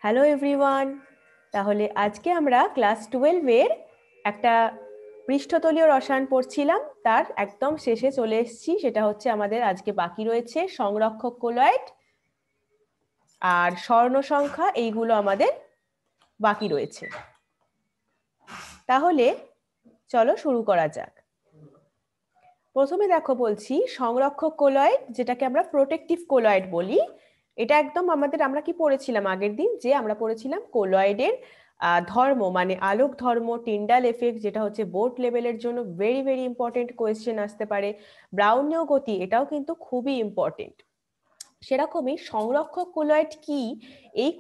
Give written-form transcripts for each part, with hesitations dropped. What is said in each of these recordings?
Hello everyone. তাহলে আজকে আমরা ক্লাস 12 এর একটা পৃষ্ঠতলীয় রসায়ন পড়ছিলাম, তার একদম শেষে চলে এসেছি। সেটা হচ্ছে আমাদের আজকে বাকি রয়েছে সংরক্ষক কোলয়েড আর স্বর্ণ সংখ্যা, এইগুলো আমাদের বাকি রয়েছে। তাহলে চলো শুরু করা যাক। প্রথমে দেখো বলছি সংরক্ষক কোলয়েড, যেটাকে আমরা প্রোটেক্টিভ কোলয়েড বলি। এটা একদম আমরা কি পড়েছিলাম আগের দিন, যে আমরা পড়েছিলাম কোলয়েডের ধর্ম, মানে আলোক ধর্ম, টিন্ডাল এফেক্ট, যেটা হচ্ছে বোর্ড লেভেলের জন্য ভেরি ভেরি ইম্পর্টেন্ট কোয়েশ্চেন আসতে পারে। ব্রাউনীয় গতি, এটাও কিন্তু খুবই ইম্পর্টেন্ট। সেরকমই সংরক্ষক কোলয়েড কি, এই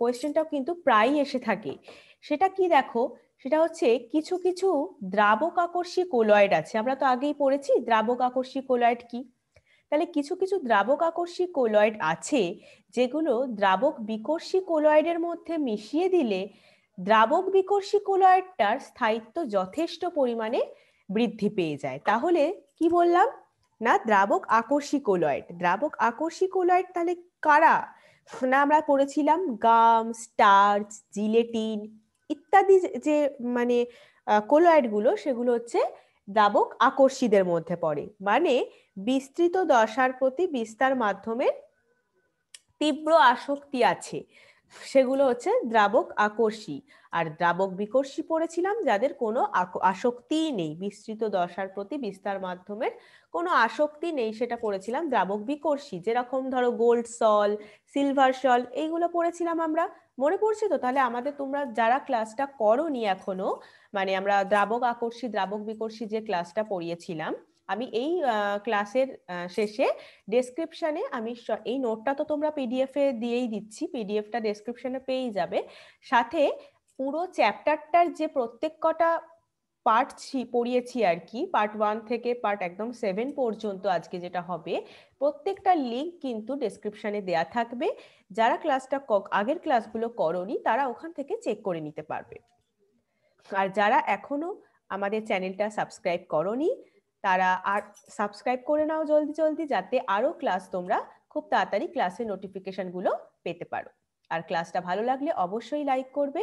কোয়েশ্চেনটাও কিন্তু প্রায়ই এসে থাকে। সেটা কি দেখো, সেটা হচ্ছে কিছু কিছু দ্রাবক আকর্ষী কোলয়েড আছে। আমরা তো আগেই পড়েছি দ্রাবক আকর্ষী কোলয়েড কি। তাহলে কিছু কিছু দ্রাবক আকর্ষী কোলয়েড আছে যেগুলো দ্রাবক বিকর্ষী কোলয়েডের মধ্যে মিশিয়ে দিলে দ্রাবক বিকর্ষী কোলয়েডটার স্থায়িত্ব যথেষ্ট পরিমাণে বৃদ্ধি পেয়ে যায়। তাহলে কি বললাম না, দ্রাবক আকর্ষী কোলয়েড। দ্রাবক আকর্ষী কোলয়েড তাহলে কারা না, আমরা পড়েছিলাম গাম, স্টার্চ, জিলেটিন ইত্যাদি যে মানে কোলয়েড গুলো, সেগুলো হচ্ছে দ্রাবক আকর্ষীদের মধ্যে পড়ে। মানে বিস্তৃত দশার প্রতি বিস্তার মাধ্যমে তীব্র আসক্তি আছে, সেগুলো হচ্ছে দ্রাবক আকর্ষী। আর দ্রাবক বিকর্ষী পড়েছিলাম যাদের কোনো আসক্তিই নেই, বিস্তৃত দশার প্রতি বিস্তার মাধ্যমের কোনো আসক্তি নেই, সেটা পড়েছিলাম দ্রাবক বিকর্ষী। যেরকম ধরো গোল্ড সল, সিলভার সল, এইগুলো পড়েছিলাম আমরা। মনে পড়ছে তো? তাহলে আমাদের তোমরা যারা ক্লাসটা করোনি এখনো, মানে আমরা দ্রাবক আকর্ষী দ্রাবক বিকর্ষী যে ক্লাসটা পড়িয়েছিলাম, আমি এই ক্লাসের শেষে ডেসক্রিপশনে আমি এই নোটটা তো তোমরা পিডিএফ এ দিয়েই দিচ্ছি, পিডিএফটা ডেসক্রিপশনে পেয়েই যাবে। সাথে পুরো চ্যাপ্টারটার যে প্রত্যেক কটা পার্ট পড়িয়েছি আর কি, পার্ট 1 থেকে পার্ট একদম 7 পর্যন্ত আজকে যেটা হবে, প্রত্যেকটা লিঙ্ক কিন্তু ডেসক্রিপশনে দেয়া থাকবে। যারা ক্লাসটা আগের ক্লাসগুলো করোনি তারা ওখান থেকে চেক করে নিতে পারবে। আর যারা এখনো আমাদের চ্যানেলটা সাবস্ক্রাইব করোনি তারা আর সাবস্ক্রাইব করে নাও জলদি জলদি, যাতে আরো ক্লাস তোমরা খুব তাড়াতাড়ি ক্লাসের নোটিফিকেশন গুলো পেতে পারো। আর ক্লাসটা ভালো লাগলে অবশ্যই লাইক করবে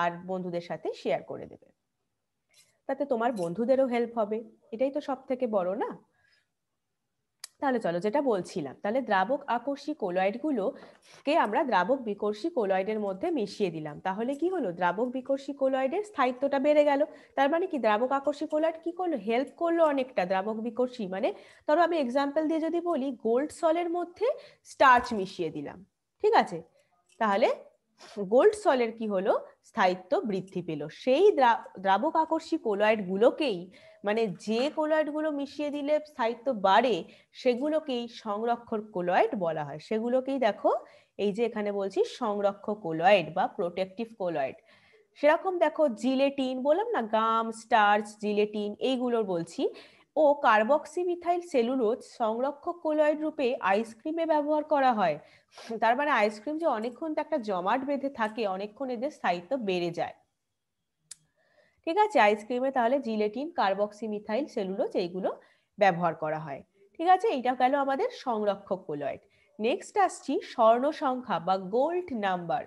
আর বন্ধুদের সাথে শেয়ার করে দেবে, তাতে তোমার বন্ধুদেরও হেল্প হবে। এটাই তো সব থেকে বড় না? তাহলে চলো যেটা বলছিলাম, তাহলে দ্রাবক আকর্ষী কোলয়েড গুলোকে আমরা দ্রাবক বিকর্ষী কোলয়েডের মধ্যে মিশিয়ে দিলাম। তাহলে কি হলো, দ্রাবক বিকর্ষী কোলয়েডের স্থায়িত্বটা বেড়ে গেল। তার মানে কি, দ্রাবক আকর্ষী কোলয়েড কি করলো, হেল্প করলো অনেকটা দ্রাবক বিকর্ষী। মানে ধরো আমি এক্সাম্পল দিয়ে যদি বলি, গোল্ড সলের মধ্যে স্টার্চ মিশিয়ে দিলাম, ঠিক আছে, তাহলে গোল্ড সলের কি হলো, স্থায়িত্ব বৃদ্ধি পেল। সেই দ্রাবক আকর্ষী কোলয়েড গুলোকেই, মানে যে কোলয়েড গুলো মিশিয়ে দিলে স্থায়িত্ব বাড়ে, সেগুলোকেই সংরক্ষক কোলয়েড বলা হয়। সেগুলোকেই দেখো এই যে এখানে বলছি সংরক্ষক কোলয়েড বা প্রোটেক্টিভ কোলয়েড। সেরকম দেখো জিলেটিন, বললাম না, গাম, স্টার্চ, জিলেটিন এইগুলোর বলছি। ও কার্বক্সি মিথাইল সেলুলোজ সংরক্ষক কোলয়েড রূপে আইসক্রিমে ব্যবহার করা হয়। তার মানে আইসক্রিম যে অনেকক্ষণ একটা জমাট বেঁধে থাকে, অনেকক্ষণ এদের স্থায়িত্ব বেড়ে যায়। ঠিক আছে, আইসক্রিমে তাহলে জিলেটিন, কার্বক্সি মিথাইল সেলুলোজ এইগুলো ব্যবহার করা হয়। ঠিক আছে, এইটা গেল আমাদের সংরক্ষক কোলয়েড। নেক্সট আসছি স্বর্ণ সংখ্যা বা গোল্ড নাম্বার।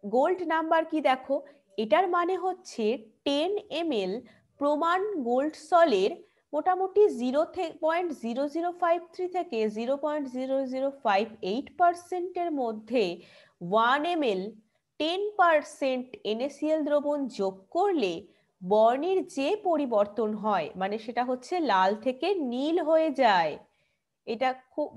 গোল্ড নাম্বার কি দেখো, এটার মানে হচ্ছে 10 ml প্রমাণ গোল্ড সলের মোটামুটি 0.0053 থেকে 0.0058% মধ্যে 1 ml 10% NaCl দ্রবণ যোগ করলে বর্ণের যে পরিবর্তন হয়, মানে সেটা হচ্ছে লাল থেকে নীল হয়ে যায়। এটা খুব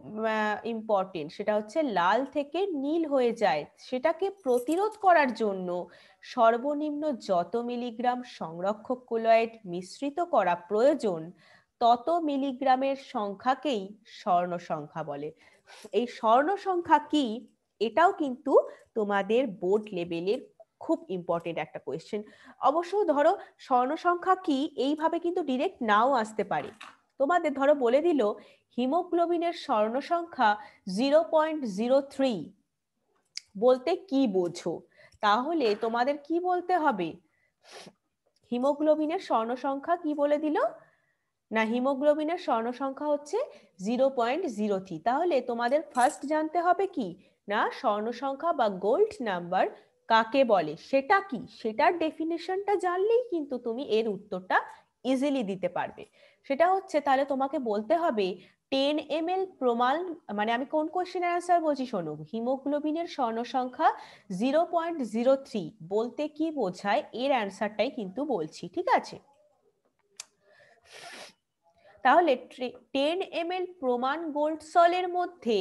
ইম্পর্টেন্ট, সেটা হচ্ছে লাল থেকে নীল হয়ে যায়। সেটাকে প্রতিরোধ করার জন্য সর্বনিম্ন যত মিলিগ্রাম সংরক্ষক কোলয়েড মিশ্রিত করা প্রয়োজন, তত মিলিগ্রামের সংখ্যাকেই স্বর্ণ সংখ্যা বলে। এই স্বর্ণ সংখ্যা কি, এটাও কিন্তু তোমাদের বোর্ড লেভেলের খুব ইম্পর্টেন্ট একটা কোয়েশ্চেন। অবশ্য ধরো স্বর্ণ সংখ্যা কি এইভাবে কিন্তু ডিরেক্ট নাও আসতে পারে। তোমাদের ধরো বলে দিল হিমোগ্লোবিনের স্বর্ণ সংখ্যা 0.03, বলতে কি বোঝো? তাহলে তোমাদের কি বলতে হবে, হিমোগ্লোবিনের স্বর্ণ সংখ্যা কি বলে দিল, না হিমোগ্লোবিনের স্বর্ণ সংখ্যা হচ্ছে 0.03। তাহলে তোমাদের ফার্স্ট জানতে হবে কি না স্বর্ণ সংখ্যা বা গোল্ড নাম্বার কাকে বলে, সেটা কি, সেটার ডেফিনেশনটা জানলেই কিন্তু তুমি এর উত্তরটা ইজিলি দিতে পারবে। সেটা হচ্ছে তাহলে তোমাকে বলতে হবে 10 ml প্রমাণ, মানে আমি কোন কোশ্চেনের অ্যান্সার বলছি শোনো, হিমোগ্লোবিনের স্বর্ণ সংখ্যা 0.03 বলতে কি বোঝায় এর অ্যান্সারটাই কিন্তু বলছি, ঠিক আছে? তাহলে 10 ml প্রমাণ গোল্ড সলের মধ্যে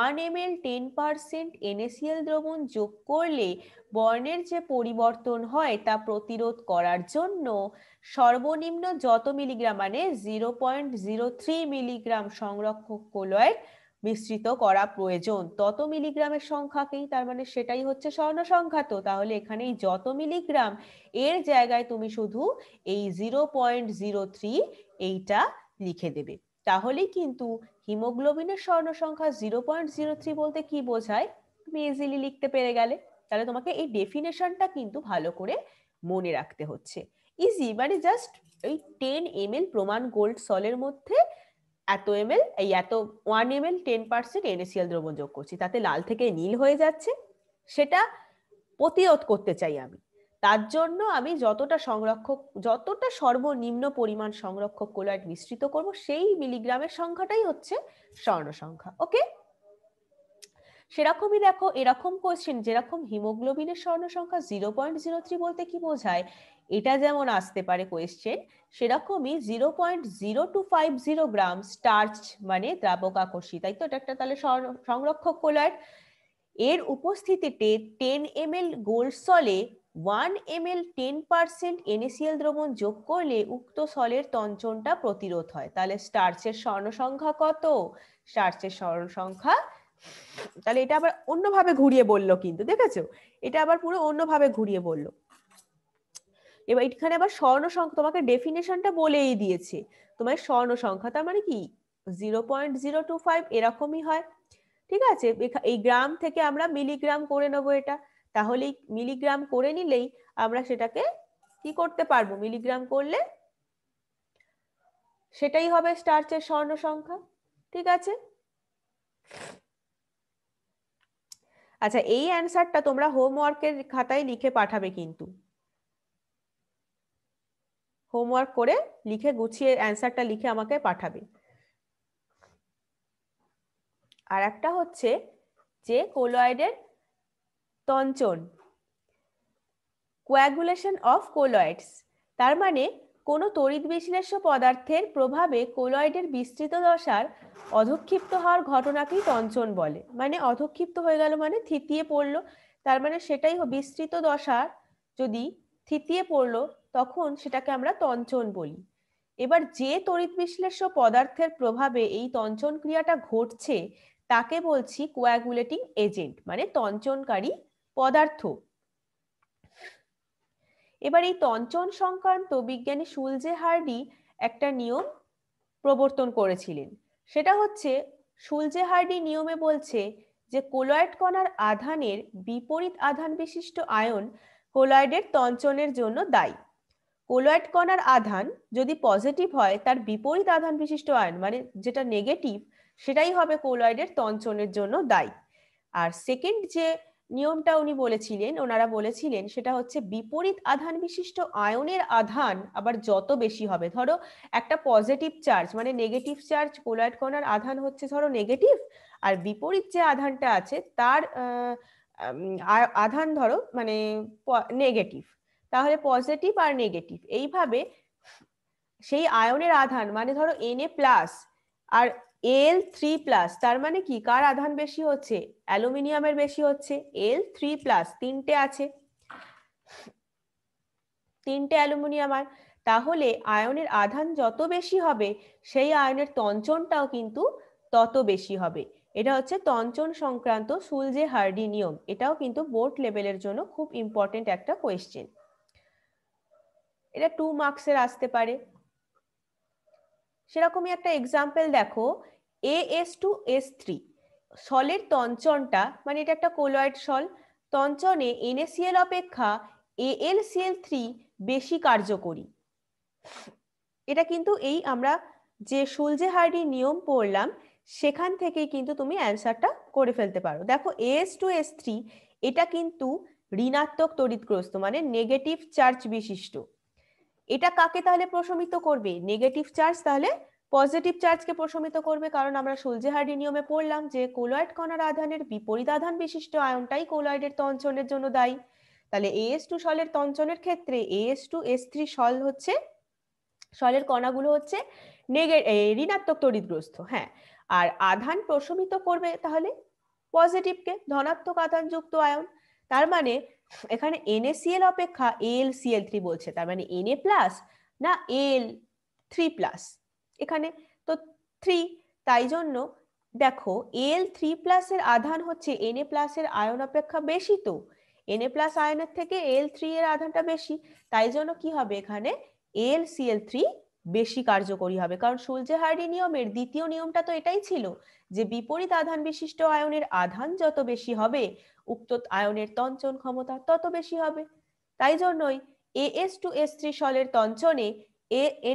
1 ml 10% NaCl দ্রবণ যোগ করলে বর্ণের যে পরিবর্তন হয় তা প্রতিরোধ করার জন্য সর্বনিম্ন যত মিলিগ্রাম মানে 0.03 মিলিগ্রাম সংরক্ষক কোলয়েড মিশ্রিত করা প্রয়োজন, তত মিলিগ্রামের সংখ্যাকেই, তার মানে সেটাই হচ্ছে স্বর্ণ সংখ্যা। তো তাহলে এখানে এই যত মিলিগ্রাম এর জায়গায় তুমি শুধু এই 0.03 এইটা লিখে দেবে, তাহলেই কিন্তু হিমোগ্লোবিনের স্বর্ণ সংখ্যা 0.03 বলতে কি বোঝায় তুমি ইজিলি লিখতে পেরে গেলে। তাহলে তোমাকে এই ডেফিনেশনটা কিন্তু ভালো করে মনে রাখতে হচ্ছে, ইজি, মানে জাস্ট এই 10 ml প্রমাণ গোল্ড সলের মধ্যে এত ml এই এত 1 ml 10% NaCl দ্রবণ যোগ করছি, তাতে লাল থেকে নীল হয়ে যাচ্ছে, সেটা প্রতিরোধ করতে চাই আমি। তার জন্য আমি যতটা সর্বনিম্ন পরিমাণ সংরক্ষক কোলয়েড মিশ্রিত করব সেই মিলিগ্রামের সংখ্যাটাই হচ্ছে স্বর্ণ সংখ্যা। ওকে, সেরকমই দেখো এরকম কোশ্চেন যেরকম হিমোগ্লোবিনের স্বর্ণ সংখ্যা 0.03 বলতে কি বোঝায় এটা যেমন আসতে পারে কোয়েশ্চেন, সেরকমই 0.0250 গ্রাম স্টার্চ মানে দ্রাবক আকর্ষী, তাই তো এটা একটা তাহলে সংরক্ষক কোলয়েড, এর উপস্থিতিতে 10 ml গোল্ড সলে 1 ml 10% NaCl দ্রবণ যোগ করলে উক্ত সলের তঞ্চনটা প্রতিরোধ হয়। তাহলে স্টার্চের স্বর্ণ সংখ্যা কত? স্টার্চের স্বর্ণ সংখ্যা, তাহলে এটা আবার অন্যভাবে ঘুরিয়ে বললো, কিন্তু দেখেছো এটা আবার পুরো অন্যভাবে ঘুরিয়ে বললো। এবার এখানে আবার স্বর্ণ সংখ্যা তোমাকে ডেফিনেশনটা বলেই দিয়েছে, তোমার স্বর্ণ সংখ্যা তার মানে কি 0.025 এরকমই হয়, ঠিক আছে? এই গ্রাম থেকে আমরা মিলিগ্রাম করে নেবো এটা, তাহলে মিলিগ্রাম করে নিলেই আমরা সেটাকে কি করতে পারবো, মিলিগ্রাম করলে সেটাই হবে স্টার্চের স্বর্ণ সংখ্যা, ঠিক আছে? আচ্ছা, এই অ্যান্সারটা তোমরা হোমওয়ার্কের খাতায় লিখে পাঠাবে, কিন্তু হোমওয়ার্ক করে লিখে গুছিয়ে অ্যান্সারটা লিখে আমাকে পাঠাবে। আর একটা হচ্ছে যে কোলয়েডের তঞ্চন, কোয়াগুলেশন অফ কোলয়েডস, তার মানে কোনো তড়িৎ বিশ্লেষ্য পদার্থের প্রভাবে কোলয়েডের বিস্তৃত দশার অধঃক্ষিপ্ত হওয়ার ঘটনাকেই তঞ্চন বলে। মানে অধঃক্ষিপ্ত হয়ে গেল মানে থিতিয়ে পড়লো, তার মানে সেটাই বিস্তৃত দশার যদি থিতিয়ে পড়লো তখন সেটাকে আমরা তঞ্চন বলি। এবার যে তড়িৎ বিশ্লেষ্য পদার্থের প্রভাবে এই তঞ্চন ক্রিয়াটা ঘটছে তাকে বলছি কোয়াগুলেটিং এজেন্ট, মানে তঞ্চনকারী পদার্থ। এবার এই তঞ্চন সংক্রান্ত বিজ্ঞানী শুলজে হার্ডি একটা নিয়ম প্রবর্তন করেছিলেন, সেটা হচ্ছে শুলজে হার্ডি নিয়মে বলছে যে কোলয়েড কণার আধানের বিপরীত আধান বিশিষ্ট আয়ন কোলয়েডের তঞ্চনের জন্য দায়ী। কোলয়েড কণার আধান যদি পজিটিভ হয় তার বিপরীত আধান বিশিষ্ট আয়ন মানে যেটা নেগেটিভ সেটাই হবে কোলয়েডের তঞ্চনের জন্য দায়ী। আর সেকেন্ড যে নিয়মটা ওনারা বলেছিলেন সেটা হচ্ছে বিপরীত আধান বিশিষ্ট আয়নের আধান আবার যত বেশি হবে, ধরো একটা পজিটিভ চার্জ মানে নেগেটিভ চার্জ কোলয়েড কণার আধান হচ্ছে ধরো নেগেটিভ, আর বিপরীত যে আধানটা আছে তার আধান ধরো মানে নেগেটিভ, তাহলে পজিটিভ আর নেগেটিভ এইভাবে সেই আয়নের আধান মানে ধরো Na+ আর Al3+, তার মানে কি কার আধান বেশি হচ্ছে, অ্যালুমিনিয়ামের বেশি হচ্ছে, Al3+, তিনটে আছে, তিনটে অ্যালুমিনিয়াম আয়ন, তাহলে আয়নের আধান যত বেশি হবে সেই আয়নের তঞ্চনটাও কিন্তু তত বেশি হবে। এটা হচ্ছে তঞ্চন সংক্রান্ত শুলজে হার্ডি নিয়ম, এটাও কিন্তু বোর্ড লেভেলের জন্য খুব ইম্পর্টেন্ট একটা কোয়েশ্চেন, এটা 2 মার্কসের আসতে পারে। সেরকমই একটা এক্সাম্পল দেখো, As2S3 সলের তঞ্চনটা মানে এটা একটা কোলয়েড সল, তঞ্চনে NaCl অপেক্ষা AlCl3 বেশি কার্যকরী। এটা কিন্তু এই আমরা যে শুলজে হার্ডি নিয়ম পড়লাম সেখান থেকেই কিন্তু তুমি অ্যান্সারটা করে ফেলতে পারো। দেখো AS2S3 এটা কিন্তু ঋণাত্মক তড়িৎগ্রস্ত, মানে নেগেটিভ চার্জ বিশিষ্ট। এটা কাকে তাহলে প্রশমিত করবে? নেগেটিভ চার্জ তাহলে পজিটিভ চার্জকে প্রশমিত করবে, কারণ আমরা শুলজে হার্ডি নিয়মে পড়লাম যে কোলয়েড কণার আধানের বিপরীত আধান বিশিষ্ট আয়নটাই কোলয়েডের তঞ্চনের জন্য দায়ী। তাহলে AS2 সলের তঞ্চনের ক্ষেত্রে AS2S3 সল হচ্ছে, সলের কণাগুলো হচ্ছে ঋণাত্মক তড়িৎগ্রস্ত। হ্যাঁ, আর আধান প্রশমিত করবে তাহলে পজিটিভকে, ধনাত্মক আধানযুক্ত আয়ন। তার মানে এখানে NaCl অপেক্ষা AlCl3 বলছে, তার মানে Na প্লাস না Al3 প্লাস, এখানে তো 3, তাই জন্য দেখো Al3 প্লাসের আধান হচ্ছে Na প্লাসের আয়ন অপেক্ষা বেশি, তো Na প্লাস আয়নের থেকে Al3 এর আধানটা বেশি, তাই জন্য কি হবে এখানে AlCl3 বেশি কার্যকরী হবে। কারণ শুলজে হার্ডি নিয়মের দ্বিতীয় নিয়মটা তো এটাই ছিল যে বিপরীত আধান বিশিষ্ট আয়নের আধান যত বেশি হবে উক্ত আয়নের তঞ্চন ক্ষমতা তত বেশি হবে। তাই জন্যই AS2S3 সলের তঞ্চনে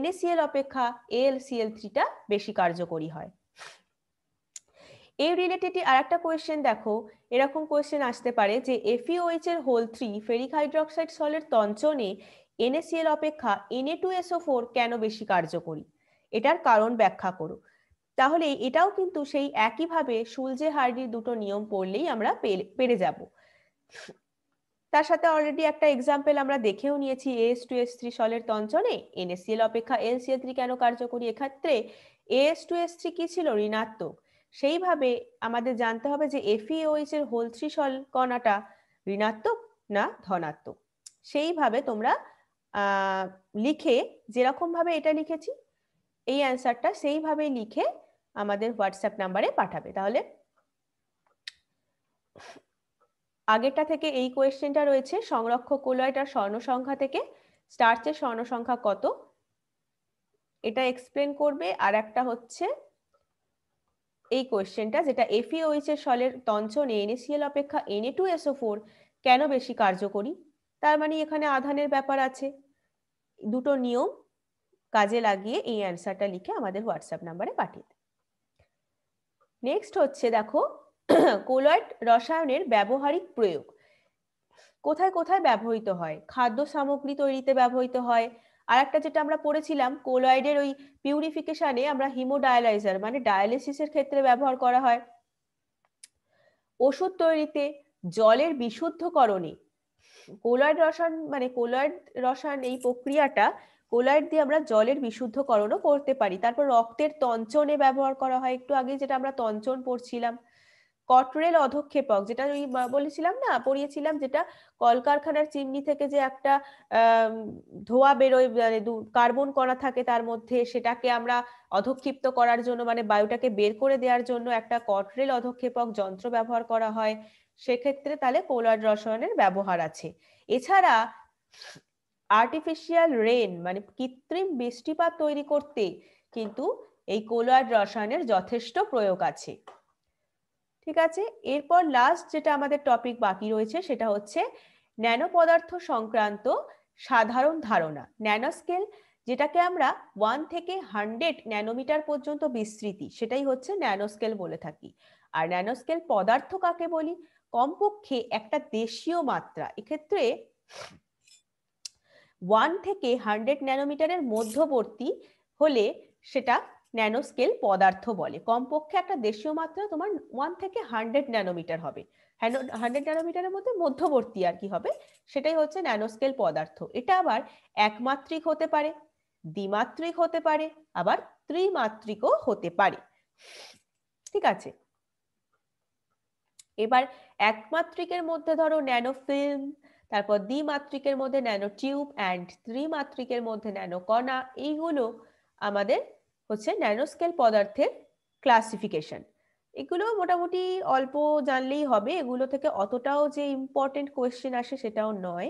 NaCl অপেক্ষা AlCl3 টা বেশি কার্যকরী হয়। এই রিলেটেডই আরেকটা কোয়েশ্চেন দেখো, এরকম কোয়েশ্চেন আসতে পারে যে FeOH এর হোল 3 ফেরিক হাইড্রোক্সাইড সলের তঞ্চনে NaCl অপেক্ষা Na2SO4 কেন বেশি কার্যকরী? এটার কারণ ব্যাখ্যা করো। তাহলে এটাও কিন্তু সেই একইভাবে শুলজে হার্ডির দুটো নিয়ম পড়লেই আমরা পেরে যাব। তার সাথে অলরেডি একটা এক্সাম্পল আমরা দেখেও নিয়েছি, AS2S3 সলের তঞ্চনে NaCl অপেক্ষা LCl3 কেন কার্যকরী। এক্ষেত্রে AS2S3 কি ছিল? ঋণাত্মক। সেইভাবে আমাদের জানতে হবে যে FeOH এর হোল 3 সল কণাটা ঋণাত্মক না ধনাত্মক। সেইভাবে তোমরা লিখে, যেরকম ভাবে এটা লিখেছি এই অ্যান্সারটা সেইভাবেই লিখে আমাদের হোয়াটসঅ্যাপ নাম্বারে পাঠাবে। তাহলে আগেরটা থেকে এই কোয়েশ্চেনটা রয়েছে সংরক্ষক কোলয়েড আর স্বর্ণ সংখ্যা থেকে স্টার্চের স্বর্ণ সংখ্যা কত, এটা এক্সপ্লেন করবে। আর একটা হচ্ছে এই কোয়েশ্চেনটা যেটা FeOH এর সলের তঞ্চনে NaCl অপেক্ষা Na2SO4 কেন বেশি কার্যকরী। তার মানে এখানে আধানের ব্যাপার আছে। দুটো নিয়ম কাজে লাগিয়ে এই অ্যান্সারটা লিখে আমাদের হোয়াটসঅ্যাপ নাম্বারে পাঠিয়ে দেবে। নেক্সট হচ্ছে দেখো কোলয়েড রসায়নের ব্যবহারিক প্রয়োগ কোথায় কোথায় ব্যবহৃত হয়। খাদ্য সামগ্রী তৈরিতে ব্যবহৃত হয়। আর একটা যেটা আমরা পড়েছিলাম কোলয়েডের ওই পিউরিফিকেশনে আমরা হিমোডায়ালাইজার মানে ডায়ালিসিসের ক্ষেত্রে ব্যবহার করা হয়। ওষুধ তৈরিতে, জলের বিশুদ্ধকরণে কোলয়েড রসায়ন মানে কোলয়েড রসায়ন এই প্রক্রিয়াটা কোলয়েড দিয়ে আমরা জলের বিশুদ্ধকরণও করতে পারি। তারপর রক্তের তঞ্চনে ব্যবহার করা হয়, একটু আগে যেটা আমরা তঞ্চন পড়ছিলাম। কটরেল অধক্ষেপক যেটা ওই বলেছিলাম না, পড়িয়েছিলাম, যেটা কলকারখানার চিমনি থেকে যে একটা ধোঁয়া বেরোয়, মানে কার্বন কণা থাকে তার মধ্যে, সেটাকে আমরা অধক্ষিপ্ত করার জন্য মানে বায়ুটাকে বের করে দেওয়ার জন্য একটা কটরেল অধক্ষেপক যন্ত্র ব্যবহার করা হয়। সেক্ষেত্রে তাহলে কোলয়েড রসায়নের ব্যবহার আছে। এছাড়া আর্টিফিশিয়াল রেন মানে কৃত্রিম বৃষ্টিপাত তৈরি করতে কিন্তু এই কোলয়েড রসায়নের যথেষ্ট প্রয়োগ আছে। ঠিক আছে, এরপর লাস্ট যেটা আমাদের টপিক বাকি রয়েছে সেটা হচ্ছে ন্যানো পদার্থ সংক্রান্ত সাধারণ ধারণা। ন্যানোস্কেল যেটাকে আমরা 1 থেকে 100 ন্যানোমিটার পর্যন্ত বিস্তৃতি, সেটাই হচ্ছে ন্যানোস্কেল বলে থাকি। আর ন্যানোস্কেল পদার্থ কাকে বলি? কমপক্ষে একটা দেশীয় মাত্রা, এক্ষেত্রে 1 থেকে 100 ন্যানোমিটারের মধ্যবর্তী হলে সেটা ন্যানোস্কেল পদার্থ বলে। কমপক্ষে একটা দেশীয় মাত্রা তোমার 1 থেকে 100 ন্যানোমিটার হবে, 100 ন্যানোমিটারের মধ্যে মধ্যবর্তী আর কি হবে, সেটাই হচ্ছে ন্যানোস্কেল পদার্থ। এটা আবার একমাত্রিক হতে পারে, দ্বিমাত্রিক হতে পারে, আবার ত্রিমাত্রিকও হতে পারে। ঠিক আছে, এবার একমাত্রিকের মধ্যে ধরো ন্যানোফিল্ম, তারপর দ্বিমাত্রিকের মধ্যে ন্যানো টিউব অ্যান্ড ত্রিমাত্রিকের মধ্যে ন্যানো কণা, এইগুলো আমাদের হচ্ছে ন্যানোস্কেল পদার্থের ক্লাসিফিকেশন। এগুলো মোটামুটি অল্প জানলেই হবে, এগুলো থেকে অতটাও যে ইম্পর্টেন্ট কোয়েশ্চেন আসে সেটাও নয়।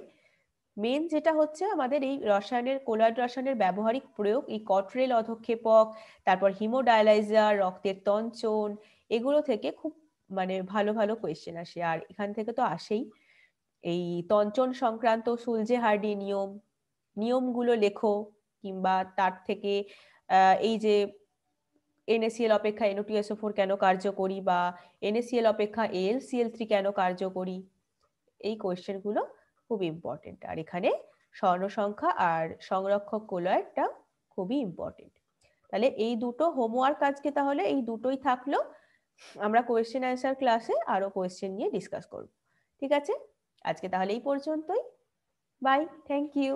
মেন যেটা হচ্ছে আমাদের এই রসায়নের কোলয়েড রসায়নের ব্যবহারিক প্রয়োগ, এই কটরেল অধক্ষেপক, তারপর হিমোডায়ালাইজার, রক্তের তঞ্চন, এগুলো থেকে খুব মানে ভালো ভালো কোয়েশ্চেন আসে। আর এখান থেকে তো আসেই এই তঞ্চন সংক্রান্ত শুলজে হার্ডি নিয়মগুলো লেখো, কিংবা তার থেকে এই যে NaCl অপেক্ষা NO2SO4 কেন কার্যকরী, বা NaCl অপেক্ষা AlCl3 কেন কার্যকরী, এই কোয়েশ্চেনগুলো খুব ইম্পর্টেন্ট। আর এখানে স্বর্ণসংখ্যা আর সংরক্ষক কোলয়েডটা খুবই ইম্পর্টেন্ট। তাহলে এই দুটো হোমওয়ার্ক আজকে, তাহলে এই দুটোই থাকলো। আমরা কোয়েশ্চেন অ্যান্সার ক্লাসে আরো কোয়েশ্চেন নিয়ে ডিসকাস করব। ঠিক আছে, আজকে তাহলে এই পর্যন্তই। Bye, thank you.